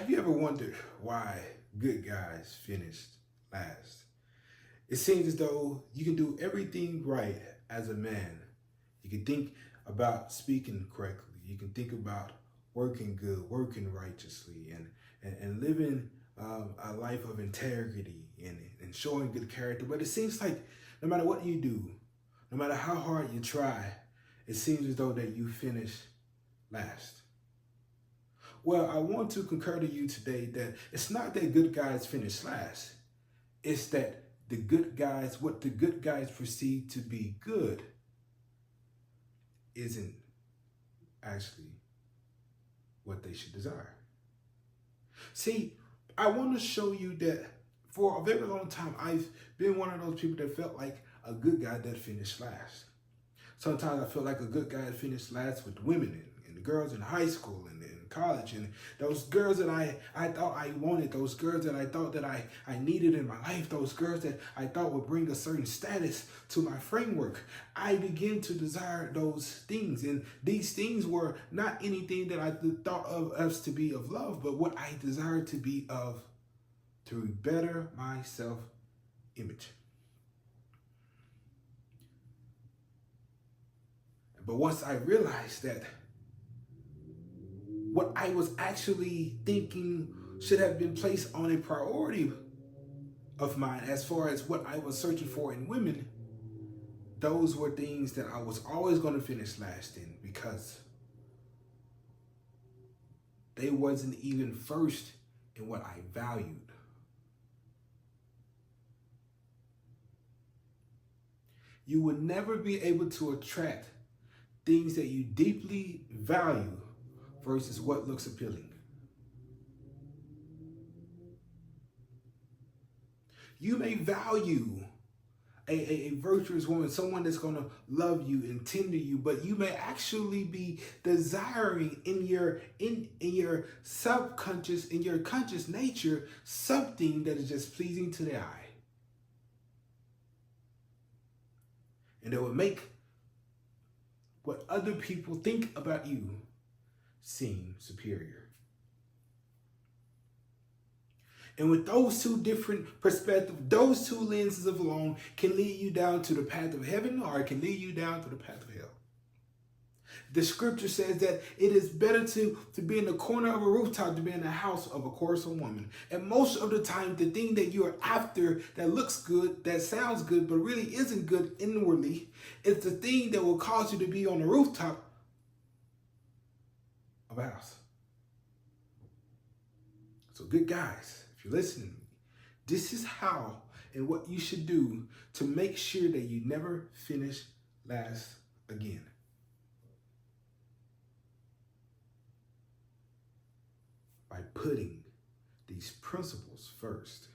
Have you ever wondered why good guys finished last? It seems as though you can do everything right as a man. You can think about speaking correctly. You can think about working good, working righteously, and living a life of integrity and showing good character. But it seems like no matter what you do, no matter how hard you try, it seems as though that you finish last. Well, I want to concur to you today that it's not that good guys finish last. It's that what the good guys perceive to be good isn't actually what they should desire. See, I want to show you that for a very long time, I've been one of those people that felt like a good guy that finished last. Sometimes I feel like a good guy that finished last with women and the girls in high school and in college, and those girls that I thought I wanted, those girls that I thought that I needed in my life, those girls that I thought would bring a certain status to my framework. I began to desire those things, and these things were not anything that I thought of us to be of love, but what I desired to be of, to better my self-image. But once I realized that what I was actually thinking should have been placed on a priority of mine as far as what I was searching for in women, those were things that I was always going to finish last in because they wasn't even first in what I valued. You would never be able to attract things that you deeply value versus what looks appealing. You may value a virtuous woman, someone that's going to love you and tend to you, but you may actually be desiring in your subconscious, in your conscious nature, something that is just pleasing to the eye. And that will make what other people think about you seem superior. And with those two different perspectives, those two lenses of alone can lead you down to the path of heaven, or it can lead you down to the path of hell. The scripture says that it is better to be in the corner of a rooftop to be in the house of a quarrelsome woman. And most of the time, the thing that you are after that looks good, that sounds good, but really isn't good inwardly, is the thing that will cause you to be on the rooftop of a house. So good guys, if you're listening, this is how and what you should do to make sure that you never finish last again. By putting these principles first.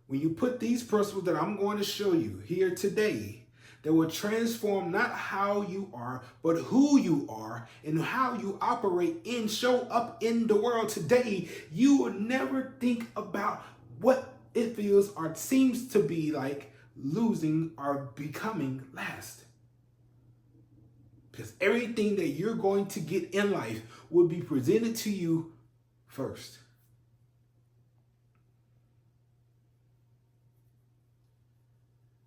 When you put these principles that I'm going to show you here today, that will transform not how you are, but who you are and how you operate and show up in the world today, you will never think about what it feels or seems to be like losing or becoming last. Because everything that you're going to get in life will be presented to you first.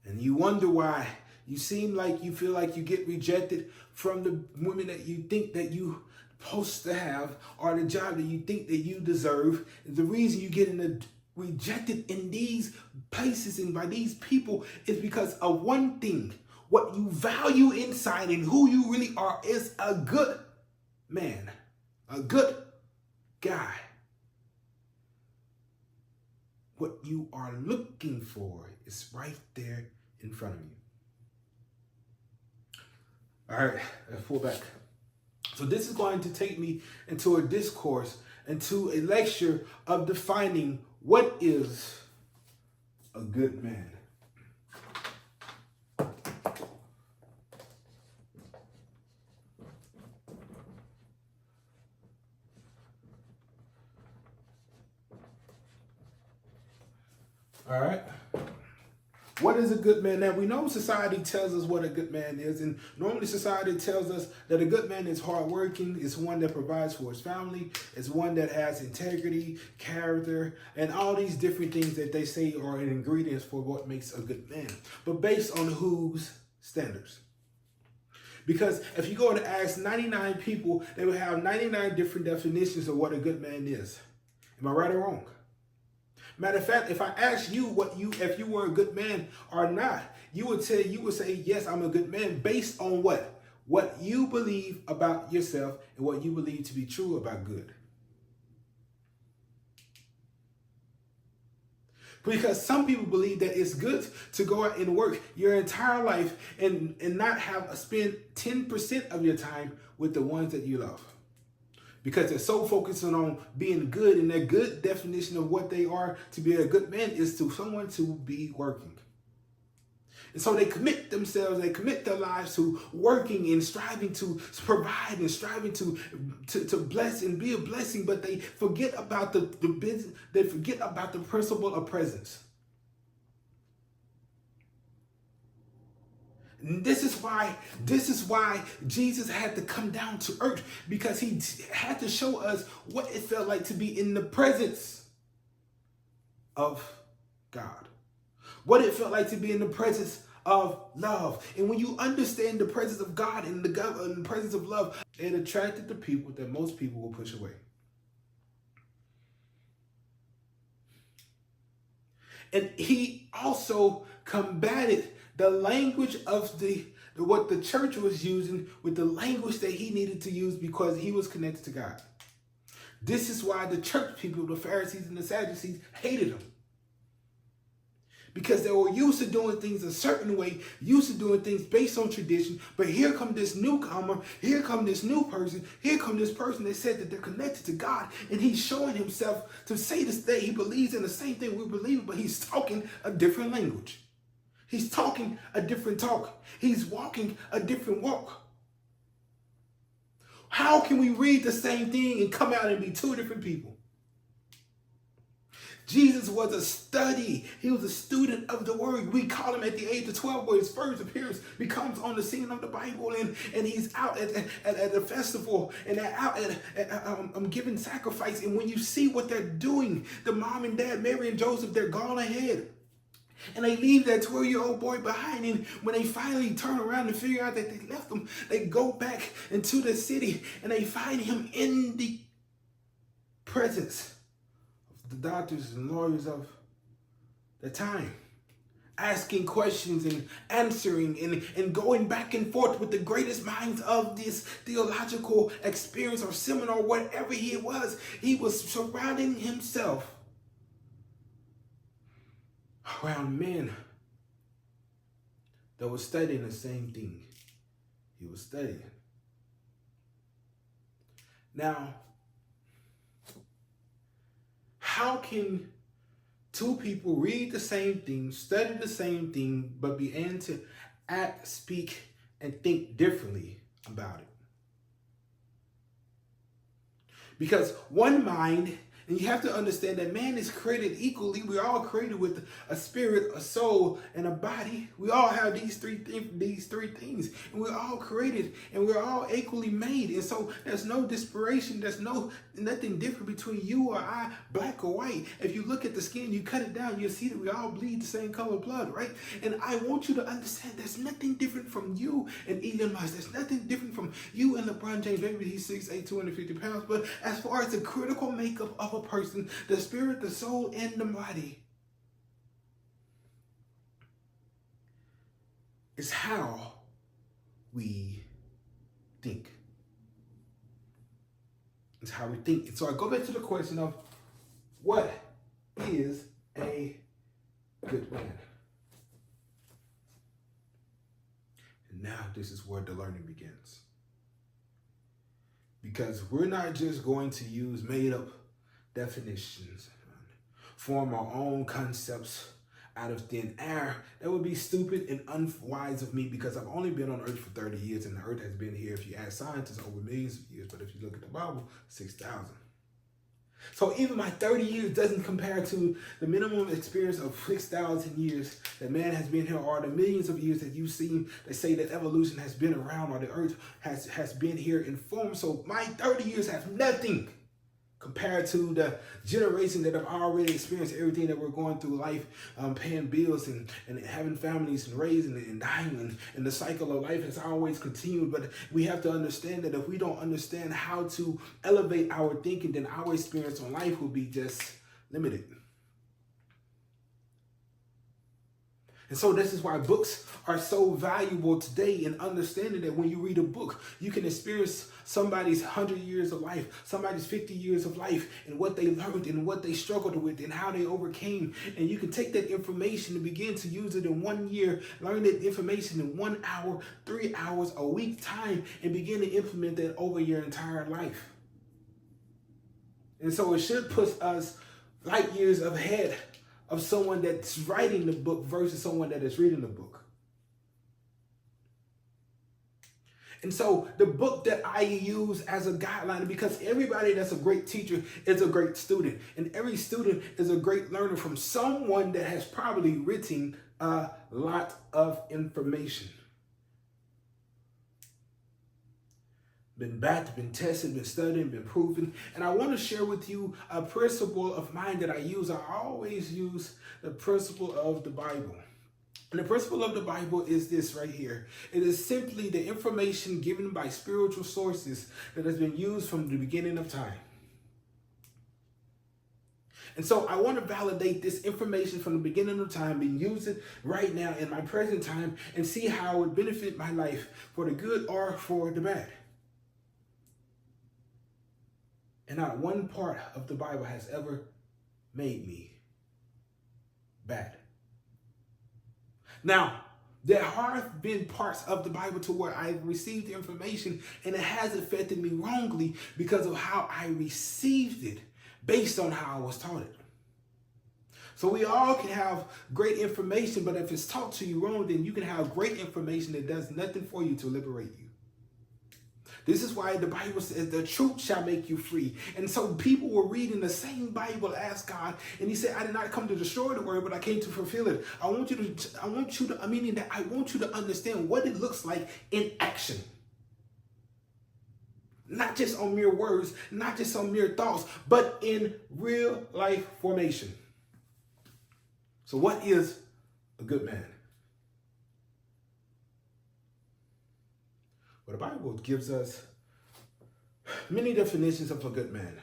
And you wonder why you seem like you feel like you get rejected from the women that you think that you supposed to have, or the job that you think that you deserve. The reason you get rejected in these places and by these people is because of one thing. What you value inside and who you really are is a good man, a good guy. What you are looking for is right there in front of you. All right, let's pull back. So this is going to take me into a discourse, into a lecture of defining what is a good man. All right. What is a good man? Now, we know society tells us what a good man is, and normally society tells us that a good man is hardworking, is one that provides for his family, is one that has integrity, character, and all these different things that they say are ingredients for what makes a good man. But based on whose standards? Because if you go and ask 99 people, they will have 99 different definitions of what a good man is. Am I right or wrong? Matter of fact, if I ask you if you were a good man or not, you would say, yes, I'm a good man based on what? What you believe about yourself and what you believe to be true about good. Because some people believe that it's good to go out and work your entire life and not spend 10% of your time with the ones that you love. Because they're so focused on being good, and their good definition of what they are to be a good man is to someone to be working. And so they commit themselves, they commit their lives to working and striving to provide and striving to bless and be a blessing, but they forget about the business, they forget about the principle of presence. This is why Jesus had to come down to earth, because he had to show us what it felt like to be in the presence of God. What it felt like to be in the presence of love. And when you understand the presence of God and the presence of love, it attracted the people that most people will push away. And he also combated the language of what the church was using with the language that he needed to use, because he was connected to God. This is why the church people, the Pharisees and the Sadducees, hated him. Because they were used to doing things a certain way, used to doing things based on tradition. But here come this newcomer, here come this new person, here come this person that said that they're connected to God. And he's showing himself to say this day he believes in the same thing we believe, but he's talking a different language. He's talking a different talk. He's walking a different walk. How can we read the same thing and come out and be two different people? Jesus was a study. He was a student of the word. We call him at the age of 12, where his first appearance becomes on the scene of the Bible, and he's out at a festival, and they're out at giving sacrifice. And when you see what they're doing, the mom and dad, Mary and Joseph, they're gone ahead. And they leave that 12-year-old boy behind. And when they finally turn around and figure out that they left him, they go back into the city and they find him in the presence of the doctors and lawyers of the time, asking questions and answering and going back and forth with the greatest minds of this theological experience or seminar, whatever he was. He was surrounding himself around men that were studying the same thing he was studying. Now, how can two people read the same thing, study the same thing, but begin to act, speak, and think differently about it? Because one mind, and you have to understand that man is created equally. We're all created with a spirit, a soul, and a body. We all have these three things. And we're all created, and we're all equally made. And so there's no desperation. There's nothing different between you or I, black or white. If you look at the skin, you cut it down, you'll see that we all bleed the same color blood, right? And I want you to understand there's nothing different from you and Elon Musk. There's nothing different from you and LeBron James. Maybe he's 6'8", 250 pounds. But as far as the critical makeup of a person, the spirit, the soul, and the body, is how we think. It's how we think. And so I go back to the question of, what is a good man? And now this is where the learning begins. Because we're not just going to use made up definitions, form our own concepts out of thin air. That would be stupid and unwise of me, because I've only been on earth for 30 years and the earth has been here, if you ask scientists, over millions of years. But if you look at the Bible, 6,000. So So even my 30 years doesn't compare to the minimum experience of 6,000 years that man has been here, or the millions of years that you've seen that say that evolution has been around, or the earth has been here in form. So my 30 years have nothing compared to the generation that have already experienced everything that we're going through life, paying bills and having families and raising and dying, and the cycle of life has always continued. But we have to understand that if we don't understand how to elevate our thinking, then our experience on life will be just limited. And so this is why books are so valuable today, in understanding that when you read a book, you can experience somebody's 100 years of life, somebody's 50 years of life, and what they learned and what they struggled with and how they overcame. And you can take that information and begin to use it in 1 year, learn that information in 1 hour, 3 hours, a week time, and begin to implement that over your entire life. And so it should put us light years ahead of someone that's writing the book versus someone that is reading the book. And so the book that I use as a guideline, because everybody that's a great teacher is a great student, and every student is a great learner from someone that has probably written a lot of information. Been backed, been tested, been studied, been proven. And I want to share with you a principle of mine that I use. I always use the principle of the Bible. And the principle of the Bible is this right here. It is simply the information given by spiritual sources that has been used from the beginning of time. And so I want to validate this information from the beginning of time, and use it right now in my present time, and see how it would benefit my life for the good or for the bad. And not one part of the Bible has ever made me bad. Now, there have been parts of the Bible to where I've received information and it has affected me wrongly because of how I received it based on how I was taught it. So we all can have great information, but if it's taught to you wrong, then you can have great information that does nothing for you to liberate you. This is why the Bible says the truth shall make you free. And so people were reading the same Bible as God, and he said, I did not come to destroy the word, but I came to fulfill it. I want you to understand what it looks like in action. Not just on mere words, not just on mere thoughts, but in real life formation. So what is a good man? Well, the Bible gives us many definitions of a good man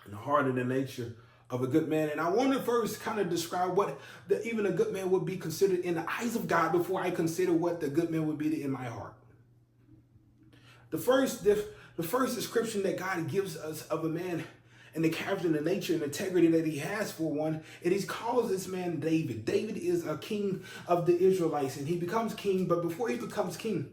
and the heart and the nature of a good man. And I want to first kind of describe what even a good man would be considered in the eyes of God before I consider what the good man would be in my heart. The first description that God gives us of a man and the character and the nature and integrity that he has for one, and he calls this man David. David is a king of the Israelites, and he becomes king, but before he becomes king,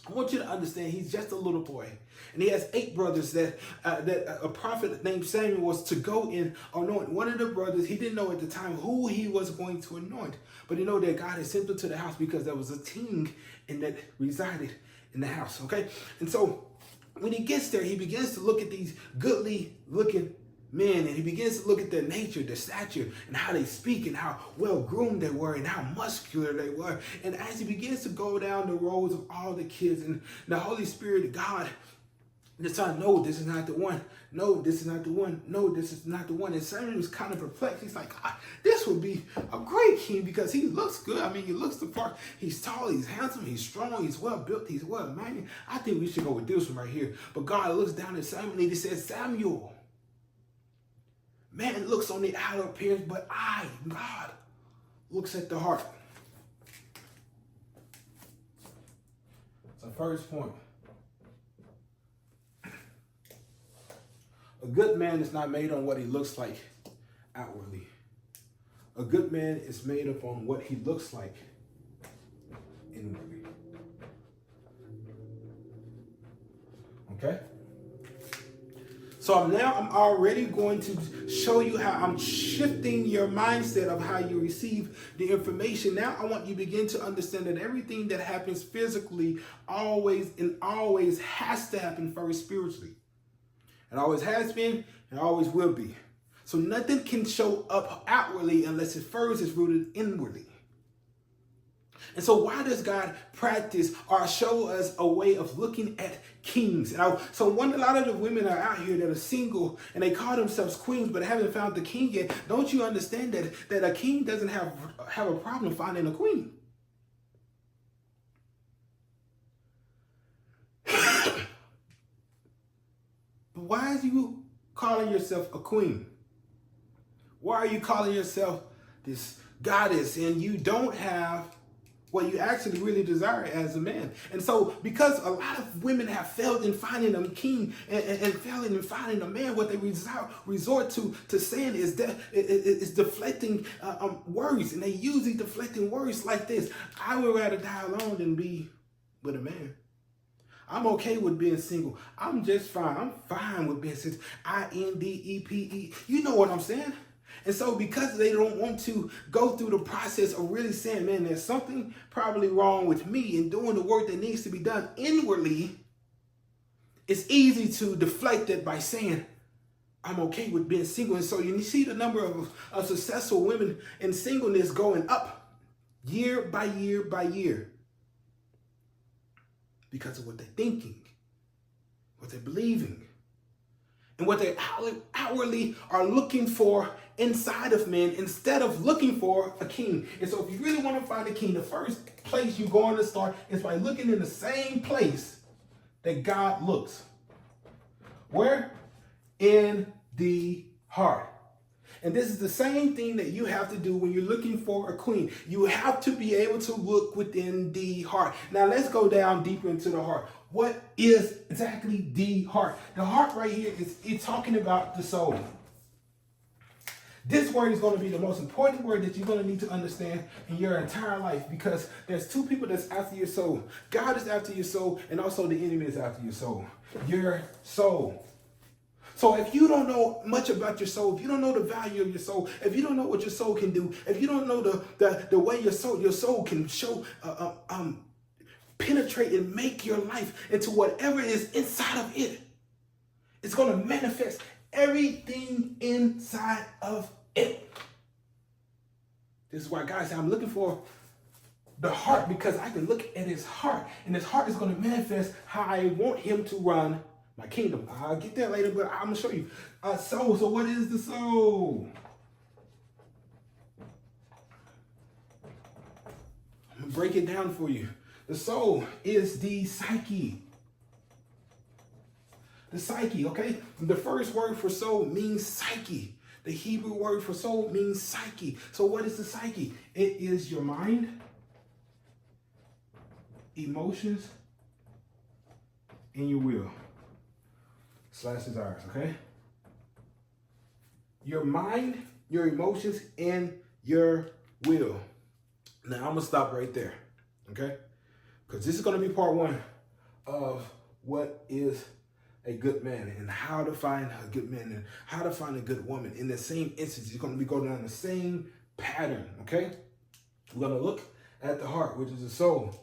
I want you to understand he's just a little boy. And he has 8 brothers that a prophet named Samuel was to go and anoint. One of the brothers, he didn't know at the time who he was going to anoint. But he know that God had sent him to the house because there was a king and that resided in the house. Okay? And so when he gets there, he begins to look at these goodly looking men, and he begins to look at their nature, their stature, and how they speak, and how well groomed they were, and how muscular they were. And as he begins to go down the roads of all the kids, and the Holy Spirit of God decided, no, this is not the one. No, this is not the one. No, this is not the one. And Samuel was kind of perplexed. He's like, this would be a great king because he looks good. I mean, he looks the part. He's tall, he's handsome, he's strong, he's well built, he's well mannered. I think we should go with this one right here. But God looks down at Samuel and he says, Samuel, man looks on the outer appearance, but God, looks at the heart. So first point. A good man is not made on what he looks like outwardly. A good man is made up on what he looks like inwardly. Okay? So now I'm already going to show you how I'm shifting your mindset of how you receive the information. Now I want you to begin to understand that everything that happens physically always has to happen first spiritually. It always has been, and always will be. So nothing can show up outwardly unless it first is rooted inwardly. And so why does God practice or show us a way of looking at kings? So when a lot of the women are out here that are single and they call themselves queens but haven't found the king yet, don't you understand that a king doesn't have a problem finding a queen? But why are you calling yourself a queen? Why are you calling yourself this goddess and you don't have what you actually really desire as a man? And so because a lot of women have failed in finding a king and failing in finding a man, what they resort to saying is that it's deflecting words. And they use these deflecting words like this: I would rather die alone than be with a man. I'm okay with being single. I'm just fine. I'm fine with being single. INDEPE. You know what I'm saying? And so because they don't want to go through the process of really saying, man, there's something probably wrong with me and doing the work that needs to be done inwardly, it's easy to deflect it by saying, I'm okay with being single. And so you see the number of successful women in singleness going up year by year by year because of what they're thinking, what they're believing, and what they outwardly are looking for inside of men instead of looking for a king. And so if you really want to find a king, the first place you're going to start is by looking in the same place that God looks. Where? In the heart. And this is the same thing that you have to do when you're looking for a queen. You have to be able to look within the heart. Now let's go down deeper into the heart. What is exactly the heart? The heart right here it's talking about the soul. This word is going to be the most important word that you're going to need to understand in your entire life, because there's two people that's after your soul. God is after your soul, and also the enemy is after your soul. Your soul. So if you don't know much about your soul, if you don't know the value of your soul, if you don't know what your soul can do, if you don't know the way your soul can show, penetrate and make your life into whatever is inside of it, it's going to manifest everything inside of it. This is why God said, I'm looking for the heart, because I can look at his heart, and his heart is going to manifest how I want him to run my kingdom. I'll get there later, but I'm going to show you. So what is the soul? I'm going to break it down for you. The soul is the psyche. The psyche, okay? The first word for soul means psyche. The Hebrew word for soul means psyche. So what is the psyche? It is your mind, emotions, and your will. / desires, okay? Your mind, your emotions, and your will. Now, I'm going to stop right there, okay? Because this is going to be part one of what is a good man and how to find a good man and how to find a good woman. In the same instance, you're going to be going down the same pattern, okay? We're going to look at the heart, which is the soul.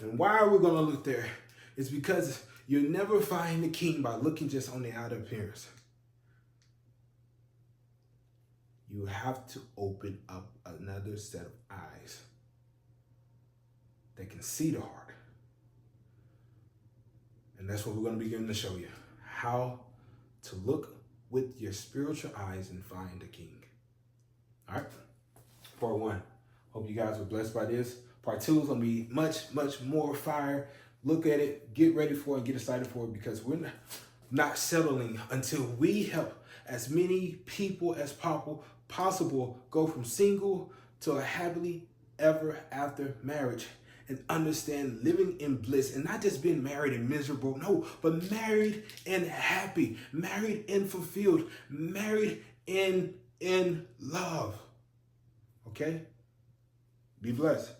And why are we going to look there? It's because you'll never find the king by looking just on the outer appearance. You have to open up another set of eyes that can see the heart. And that's what we're going to begin to show you. How to look with your spiritual eyes and find the king. All right? Part one. Hope you guys were blessed by this. Part two is going to be much, much more fire. Look at it, get ready for it, get excited for it, because we're not settling until we help as many people as possible go from single to a happily ever after marriage and understand living in bliss, and not just being married and miserable, no, but married and happy, married and fulfilled, married in love. Okay? Be blessed.